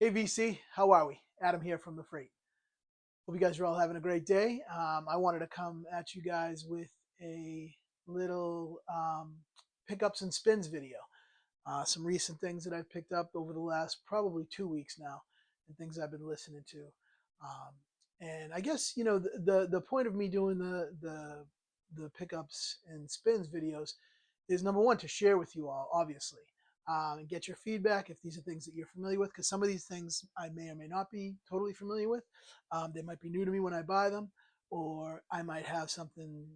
Hey VC, how are we? Adam here from the Freight. Hope you guys are all having a great day. I wanted to come at you guys with a little pickups and spins video. Some recent things that I've picked up over the last probably 2 weeks now, and things I've been listening to. Um, and I guess the point of me doing the pickups and spins videos is number one to share with you all, obviously, and get your feedback if these are things that you're familiar with. Because some of these things I may or may not be totally familiar with. They might be new to me when I buy them, or I might have an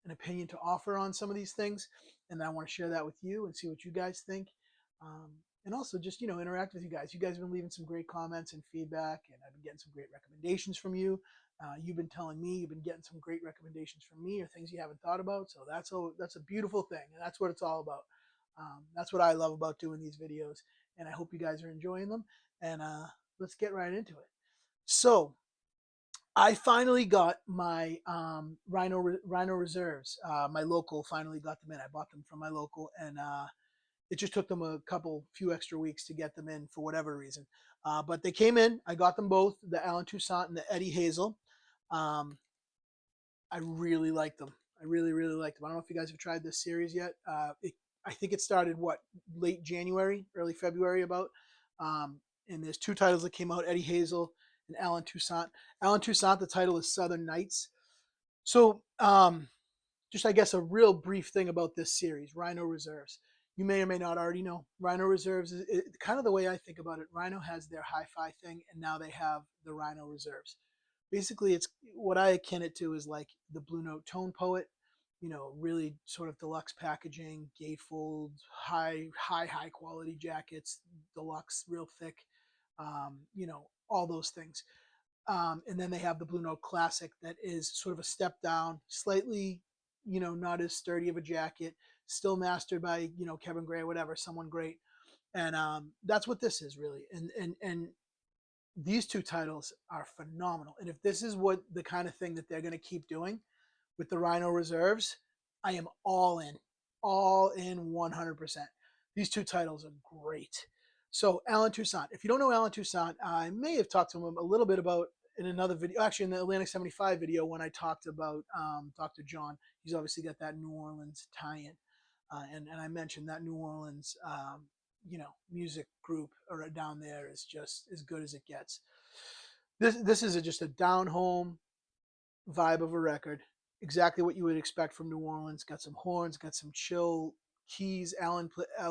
opinion to offer on some of these things, and I want to share that with you and see what you guys think. Um, and also just interact with you guys. You guys have been leaving some great comments and feedback, and I've been getting some great recommendations from you. You've been telling me you've been getting some great recommendations from me or things you haven't thought about. So that's a beautiful thing, and that's what it's all about. That's what I love about doing these videos, and I hope you guys are enjoying them. And let's get right into it. So I finally got my Rhino reserves. My local finally got them in. I bought them from my local, and it just took them a few extra weeks to get them in for whatever reason. But they came in. I got them both, the Alan Toussaint and the Eddie Hazel. Um, I really like them. I really, really like them. I don't know if you guys have tried this series yet. I think it started late January, early February about. And there's two titles that came out: Eddie Hazel and Alan Toussaint. Alan Toussaint, the title is Southern Nights. So, just I guess a real brief thing about this series, Rhino Reserves. You may or may not already know. Rhino Reserves is kind of the way I think about it. Rhino has their hi-fi thing, and now they have the Rhino Reserves. Basically, it's what I akin it to is like the Blue Note Tone Poet. Really sort of deluxe packaging, gatefold, high quality jackets, deluxe, real thick. All those things. And then they have the Blue Note Classic that is sort of a step down, slightly, not as sturdy of a jacket, still mastered by, Kevin Gray or whatever, someone great. And that's what this is really. And these two titles are phenomenal. And if this is what the kind of thing that they're going to keep doing with the Rhino Reserves, I am all in 100%. These two titles are great. So Alan Toussaint, if you don't know Alan Toussaint, I may have talked to him a little bit about in another video, actually in the Atlantic 75 video when I talked about Dr. John. He's obviously got that New Orleans tie-in. And I mentioned that New Orleans, music group down there is just as good as it gets. This is just a down home vibe of a record. Exactly what you would expect from New Orleans. Got some horns, got some chill keys. Alan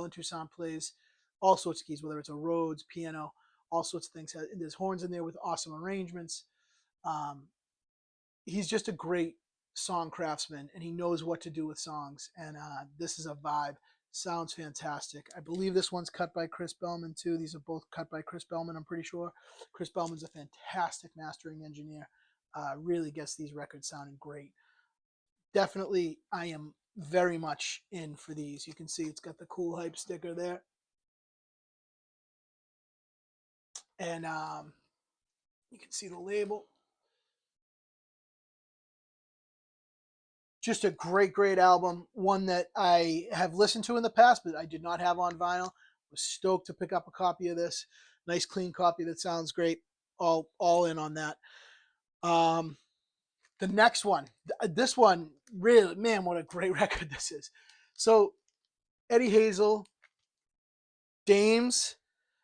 Toussaint plays all sorts of keys, whether it's a Rhodes, piano, all sorts of things. There's horns in there with awesome arrangements. Um, he's just a great song craftsman, and he knows what to do with songs. And this is a vibe. Sounds fantastic. I believe this one's cut by Chris Bellman too. These are both cut by Chris Bellman, I'm pretty sure. Chris Bellman's a fantastic mastering engineer. Really gets these records sounding great. Definitely, I am very much in for these. You can see it's got the cool hype sticker there. And you can see the label. Just a great album. One that I have listened to in the past, but I did not have on vinyl. Was stoked to pick up a copy of this. Nice clean copy that sounds great. All in on that. The next one, this one, really, man, what a great record this is. So Eddie Hazel, Game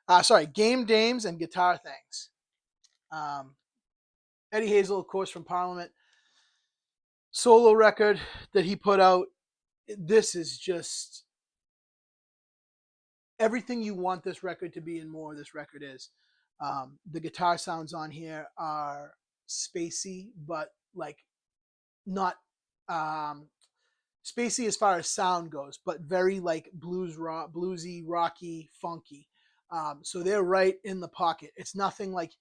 Dames and Guitar Things. Eddie Hazel, of course, from Parliament. Solo record that he put out. This is just everything you want this record to be and more. This record is. The guitar sounds on here are spacey, but like not spacey as far as sound goes, but very like bluesy, rocky, funky. So they're right in the pocket. It's nothing like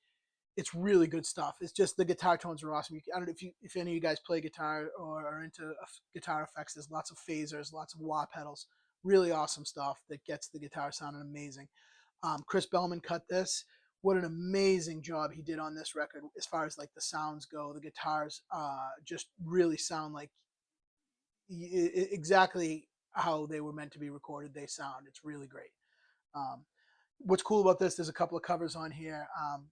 it's really good stuff. It's just the guitar tones are awesome. I don't know if any of you guys play guitar or are into guitar effects. There's lots of phasers, lots of wah pedals. Really awesome stuff that gets the guitar sounding amazing. Chris Bellman cut this. What an amazing job he did on this record as far as like the sounds go. The guitars just really sound like exactly how they were meant to be recorded. They sound. It's really great. Um, What's cool about this, there's a couple of covers on here.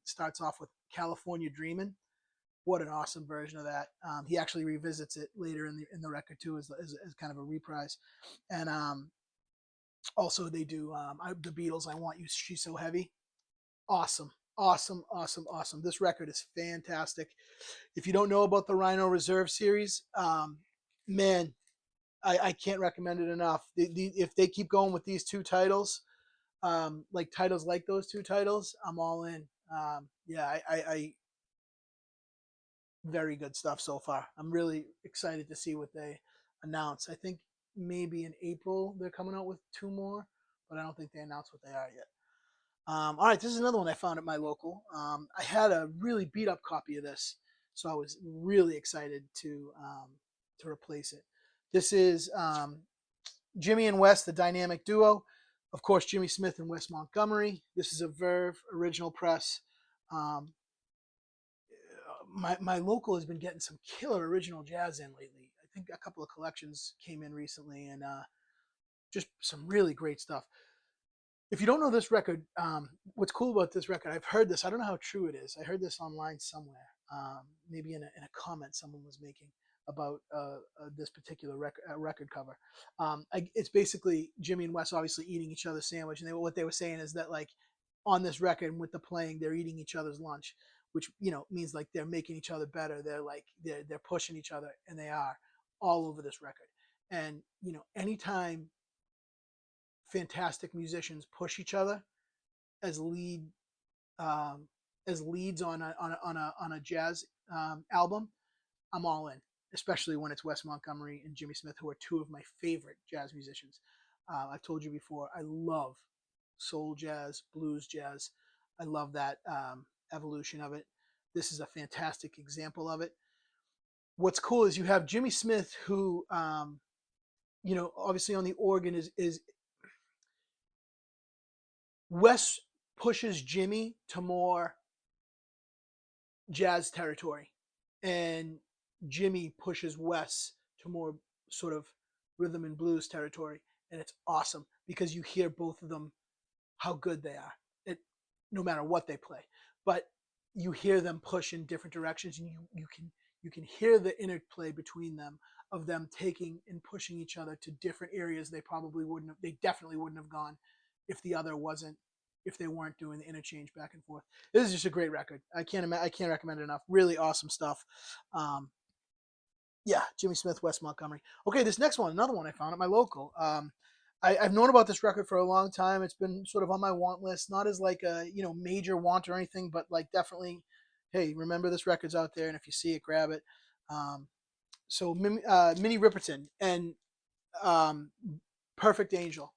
Starts off with California Dreamin'. What an awesome version of that. He actually revisits it later in the record too, as kind of a reprise. And also they do the Beatles, I Want You, She's So Heavy. Awesome, awesome, awesome, awesome. This record is fantastic. If you don't know about the Rhino Reserve series, man, I can't recommend it enough. If they keep going with these two titles, like titles like those two titles, I'm all in. Yeah, I very good stuff so far. I'm really excited to see what they announce. I think maybe in April they're coming out with two more, but I don't think they announced what they are yet. All right, this is another one I found at my local. I had a really beat up copy of this, so I was really excited to replace it. This is Jimmy and Wes, the dynamic duo. Of course, Jimmy Smith and Wes Montgomery. This is a Verve original press. Um, my local has been getting some killer original jazz in lately. I think a couple of collections came in recently, and just some really great stuff. If you don't know this record, what's cool about this record, I've heard this. I don't know how true it is. I heard this online somewhere, maybe in a comment someone was making about this particular record cover. It's basically Jimmy and Wes obviously eating each other's sandwich, and what they were saying is that like on this record and with the playing, they're eating each other's lunch, which means like they're making each other better. They're pushing each other, and they are all over this record. And anytime fantastic musicians push each other as lead as leads on a jazz album, I'm all in. Especially when it's Wes Montgomery and Jimmy Smith, who are two of my favorite jazz musicians. I've told you before, I love soul jazz, blues jazz. I love that evolution of it. This is a fantastic example of it. What's cool is you have Jimmy Smith, who obviously on the organ is Wes pushes Jimmy to more jazz territory, and Jimmy pushes Wes to more sort of rhythm and blues territory, and it's awesome because you hear both of them how good they are, no matter what they play. But you hear them push in different directions, and you can hear the interplay between them of them taking and pushing each other to different areas they definitely wouldn't have gone if they weren't doing the interchange back and forth. This is just a great record. I can't recommend it enough. Really awesome stuff. Yeah, Jimmy Smith, Wes Montgomery. Okay, this next one, another one I found at my local. I've known about this record for a long time. It's been sort of on my want list, not as like a major want or anything, but like definitely, hey, remember this record's out there, and if you see it, grab it. So Minnie Riperton and Perfect Angel.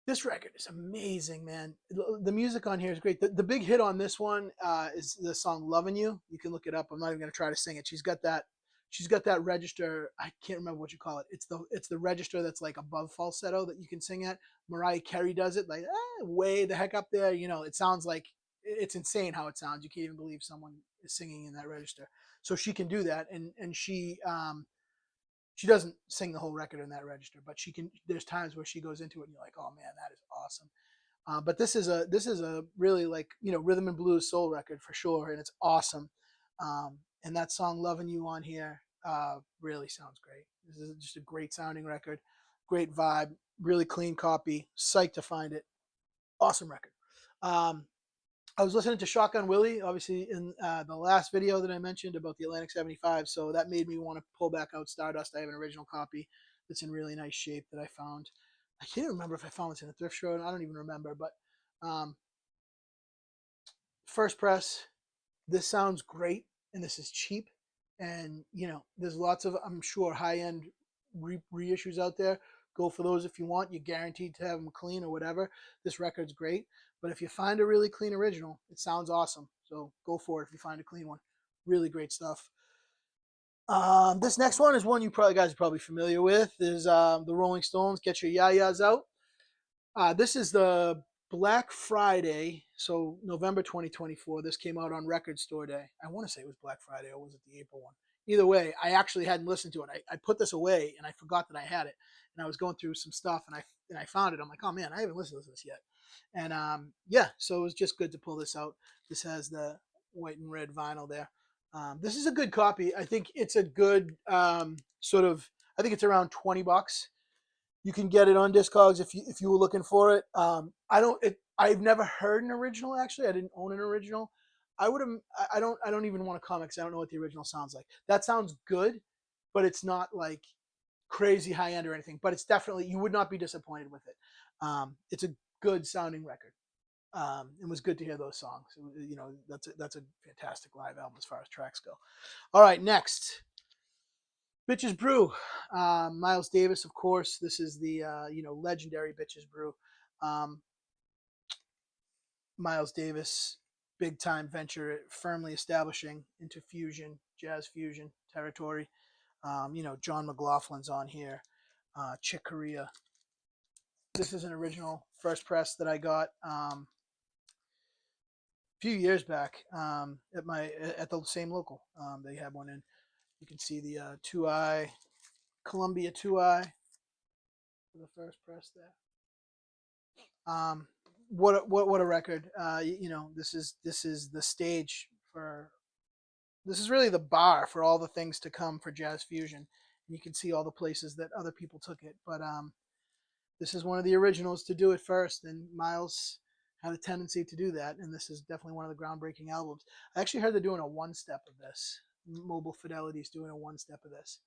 This record is amazing, man. The music on here is great. The big hit on this one is the song "Loving You." You can look it up. I'm not even going to try to sing it. She's got that register. I can't remember what you call it. It's the register that's like above falsetto that you can sing at. Mariah Carey does it like way the heck up there. It sounds like it's insane how it sounds. You can't even believe someone is singing in that register. So she can do that, and she doesn't sing the whole record in that register, but she can. There's times where she goes into it, and you're like, "Oh man, that is awesome." But this is a really like rhythm and blues soul record for sure, and it's awesome. And that song "Loving You" on here really sounds great. This is just a great sounding record, great vibe, really clean copy. Psyched to find it. Awesome record. I was listening to Shotgun Willie, obviously, in the last video that I mentioned about the Atlantic 75, so that made me want to pull back out Stardust. I have an original copy that's in really nice shape that I found. I can't even remember if I found this in a thrift store. I don't even remember, but first press, this sounds great, and this is cheap. And, there's lots of, I'm sure, high-end reissues out there. Go for those if you want. You're guaranteed to have them clean or whatever. This record's great. But if you find a really clean original, it sounds awesome. So go for it if you find a clean one. Really great stuff. This next one is one you guys are probably familiar with. Is the Rolling Stones, Get Your Ya-Ya's Out. This is the Black Friday, so November 2024. This came out on Record Store Day. I want to say it was Black Friday, or was it the April one? either way, I actually hadn't listened to it. I put this away and I forgot that I had it, and I was going through some stuff and I found it. I'm like, oh man, I haven't listened to this yet. And yeah, so it was just good to pull this out. This has the white and red vinyl there. This is a good copy. I think it's a good sort of. I think it's around $20. You can get it on Discogs if you were looking for it. I don't. I've never heard an original. Actually, I didn't own an original. I would have. I don't even want to comment because I don't know what the original sounds like. That sounds good, but it's not like crazy high end or anything. But it's definitely, you would not be disappointed with it. It's a good sounding record. It was good to hear those songs. You know, that's a fantastic live album as far as tracks go. All right, next, Bitches Brew. Miles Davis, of course. This is the legendary Bitches Brew. Miles Davis, big time venture, firmly establishing into fusion, jazz fusion territory. John McLaughlin's on here. Chick Corea. This is an original first press that I got a few years back at the same local. They had one in. You can see the 2i Columbia 2i for the first press there. What a record! This is the stage for. This is really the bar for all the things to come for jazz fusion. And you can see all the places that other people took it, but this is one of the originals to do it first, and Miles had a tendency to do that, and this is definitely one of the groundbreaking albums. I actually heard they're doing a one-step of this. Mobile Fidelity's doing a one-step of this,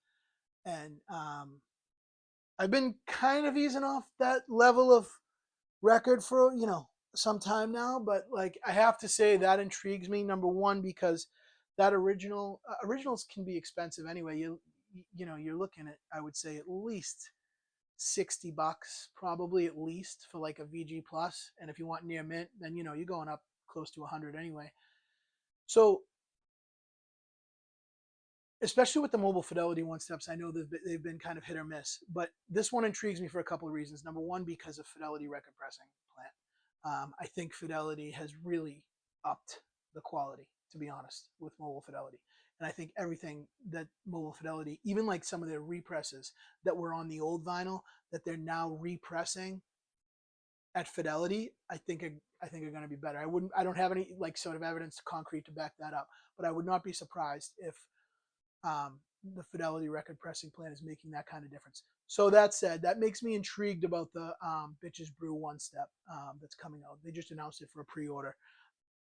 and I've been kind of easing off that level of record for some time now, but like I have to say that intrigues me. Number one, because that originals can be expensive anyway. You're looking at, I would say, at least $60 probably, at least, for like a VG plus, and if you want near mint, then you're going up close to 100 anyway. So especially with the Mobile Fidelity one steps, I know they've been kind of hit or miss, but this one intrigues me for a couple of reasons. Number one, because of Fidelity record pressing plant. I think Fidelity has really upped the quality, to be honest, with Mobile Fidelity. And I think everything that Mobile Fidelity, even like some of their represses that were on the old vinyl that they're now repressing at Fidelity, I think are going to be better. I don't have any like sort of evidence concrete to back that up, but I would not be surprised if the Fidelity record pressing plant is making that kind of difference. So that said, that makes me intrigued about the Bitches Brew one step that's coming out. They just announced it for a pre-order.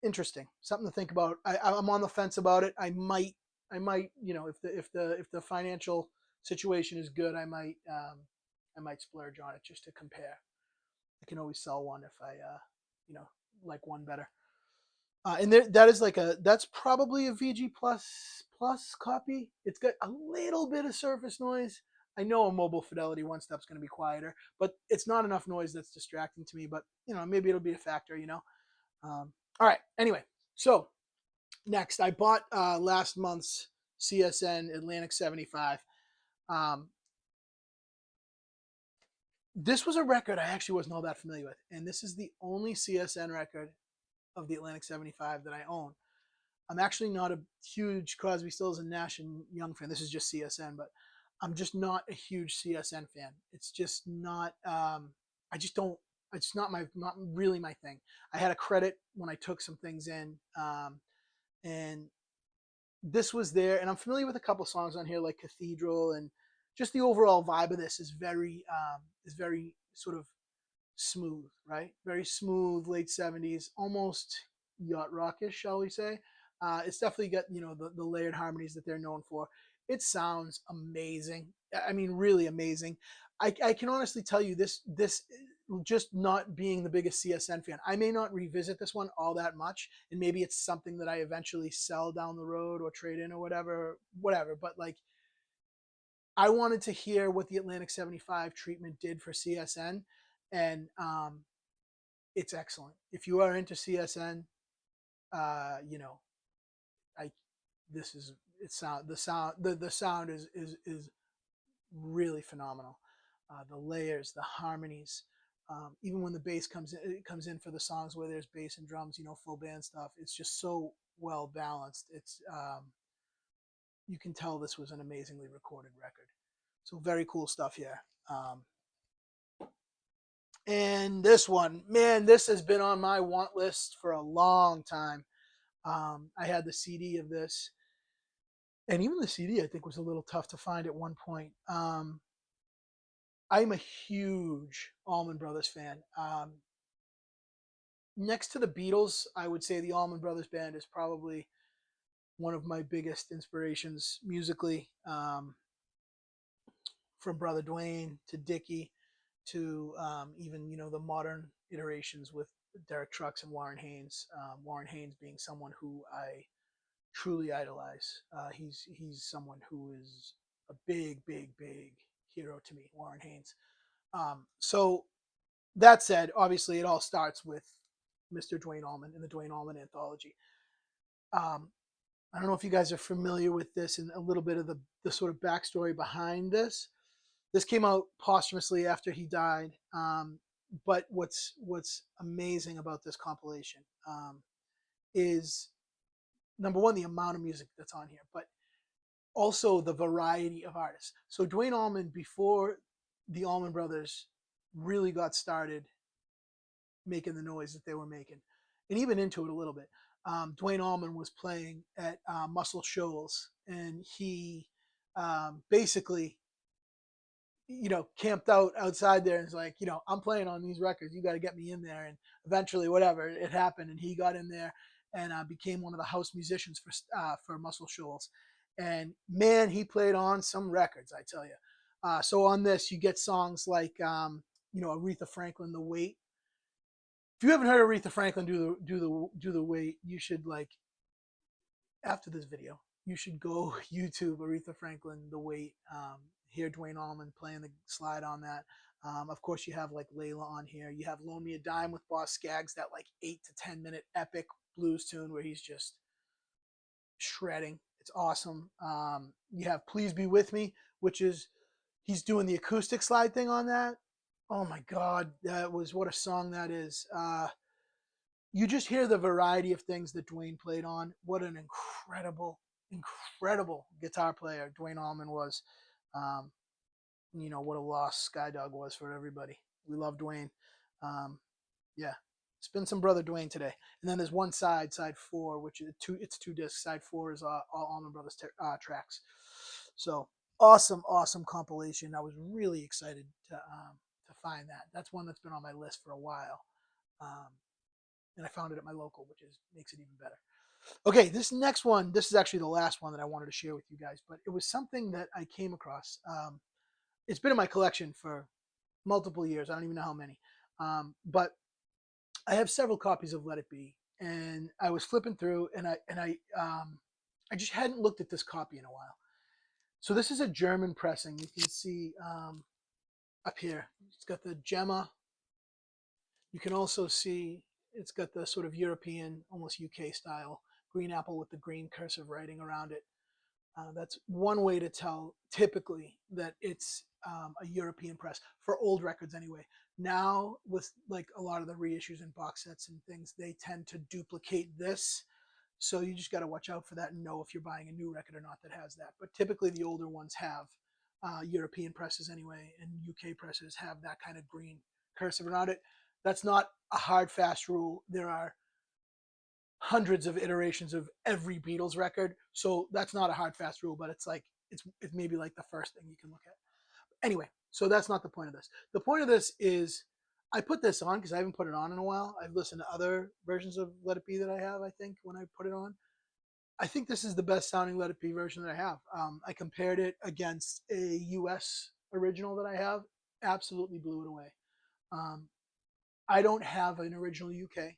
Interesting, something to think about. I'm on the fence about it. I might, if the financial situation is good, I might splurge on it just to compare. I can always sell one if I like one better. And that is that's probably a VG plus copy. It's got a little bit of surface noise. I know a Mobile Fidelity one step's going to be quieter, but it's not enough noise that's distracting to me. But maybe it'll be a factor. All right. Anyway, so next I bought last month's CSN Atlantic 75. This was a record I actually wasn't all that familiar with, and this is the only CSN record of the Atlantic 75 that I own. I'm actually not a huge Crosby, Stills and Nash and Young fan. This is just CSN, but I'm just not a huge CSN fan. It's just not. I just don't. It's not really my thing. I had a credit when I took some things in, and this was there. And I'm familiar with a couple songs on here, like Cathedral, and just the overall vibe of this is very sort of smooth, right? Very smooth, late 70s, almost yacht rockish, shall we say. It's definitely got the layered harmonies that they're known for. It sounds amazing. I mean, really amazing. I can honestly tell you this just not being the biggest CSN fan, I may not revisit this one all that much, and maybe it's something that I eventually sell down the road or trade in or whatever. But like, I wanted to hear what the Atlantic 75 treatment did for CSN, and it's excellent. If you are into CSN, the sound is really phenomenal. The layers, the harmonies, even when the bass comes in, it comes in for the songs where there's bass and drums, full band stuff. It's just so well balanced. It's you can tell this was an amazingly recorded record. So very cool stuff here. And this one, man, this has been on my want list for a long time. I had the CD of this, and even the CD I think was a little tough to find at one point. I'm a huge Allman Brothers fan. Next to the Beatles, I would say the Allman Brothers Band is probably one of my biggest inspirations musically. From Brother Dwayne to Dickie to even the modern iterations with Derek Trucks and Warren Haynes. Warren Haynes being someone who I truly idolize. He's someone who is a big, big, big hero to me, Warren Haynes. So that said, obviously it all starts with Mr. Dwayne Allman and the Dwayne Allman Anthology. I don't know if you guys are familiar with this and a little bit of the sort of backstory behind this. This came out posthumously after he died. But what's amazing about this compilation is, number one, the amount of music that's on here, but also the variety of artists. So Dwayne Allman, before the Allman Brothers really got started making the noise that they were making, and even into it a little bit, Dwayne Allman was playing at Muscle Shoals, and he basically camped out outside there and was like, I'm playing on these records. You got to get me in there. And eventually, whatever, it happened, and he got in there and became one of the house musicians for Muscle Shoals. And man, he played on some records, I tell you. So on this, you get songs like, Aretha Franklin, "The Weight." If you haven't heard Aretha Franklin do the Weight, you should, after this video, you should go YouTube Aretha Franklin, "The Weight." Hear Dwayne Allman playing the slide on that. Of course, you have like Layla on here. You have "Loan Me a Dime" with Boss Skaggs, that like 8 to 10 minute epic blues tune where he's just shredding. It's awesome. You have "Please Be With Me," which is he's doing the acoustic slide thing on that. Oh my God, what a song that is. You just hear the variety of things that Dwayne played on. What an incredible, incredible guitar player Dwayne Allman was. What a loss Skydog was for everybody. We love Dwayne. Yeah, spin some Brother Dwayne today. And then there's one side 4, which is it's 2 discs. Side 4 is all Allman Brothers tracks. So awesome compilation. I was really excited to find that. That's one that's been on my list for a while. And I found it at my local, which makes it even better. Okay, this next one, this is actually the last one that I wanted to share with you guys, but it was something that I came across. It's been in my collection for multiple years. I don't even know how many. But I have several copies of Let It Be, and I was flipping through, and I just hadn't looked at this copy in a while. So this is a German pressing. You can see up here, it's got the Gemma. You can also see it's got the sort of European, almost UK style green apple with the green cursive writing around it. That's one way to tell typically that it's a European press for old records anyway. Now with like a lot of the reissues and box sets and things, they tend to duplicate this. So you just got to watch out for that and know if you're buying a new record or not that has that. But typically the older ones have European presses anyway, and UK presses have that kind of green cursive around it. That's not a hard, fast rule. There are hundreds of iterations of every Beatles record, so that's not a hard, fast rule, but it's maybe like the first thing you can look at. Anyway, so that's not the point of this. The point of this is I put this on because I haven't put it on in a while. I've listened to other versions of Let It Be that I have, I think, when I put it on. I think this is the best sounding Let It Be version that I have. I compared it against a US original that I have. Absolutely blew it away. I don't have an original UK.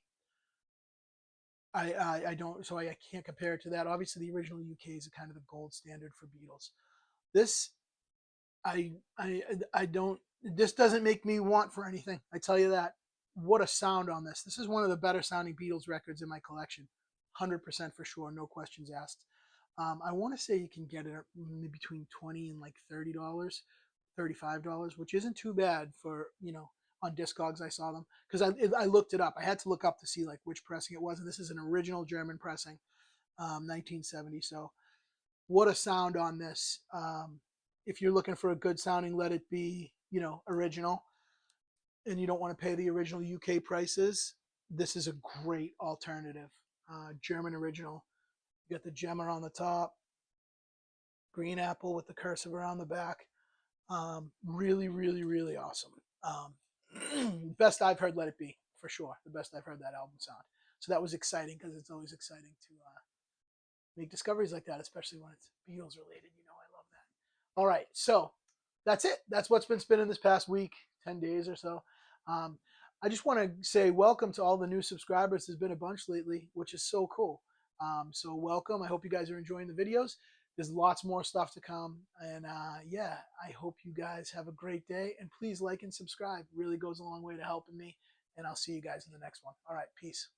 I don't, so I can't compare it to that. Obviously, the original UK is kind of the gold standard for Beatles. This, I don't. This doesn't make me want for anything. I tell you that. What a sound on this! This is one of the better sounding Beatles records in my collection, 100% for sure, no questions asked. I want to say you can get it between $20 and like $30, $35, which isn't too bad for on Discogs. I saw them because I looked it up. I had to look up to see like which pressing it was, and this is an original German pressing, 1970. So what a sound on this. If you're looking for a good sounding, let it be, you know, original, and you don't want to pay the original UK prices, this is a great alternative. German original. You got the Gemma on the top, green apple with the cursive around the back. Really, really, really awesome. Best I've heard Let It Be, for sure. The best I've heard that album sound. So that was exciting, because it's always exciting to make discoveries like that, especially when it's Beatles related. You know, I love that. All right, so that's it. That's what's been spinning this past week, 10 days or so. I just want to say welcome to all the new subscribers. There's been a bunch lately, which is so cool. So welcome. I hope you guys are enjoying the videos. There's lots more stuff to come. And yeah, I hope you guys have a great day. And please like and subscribe. It really goes a long way to helping me. And I'll see you guys in the next one. All right, peace.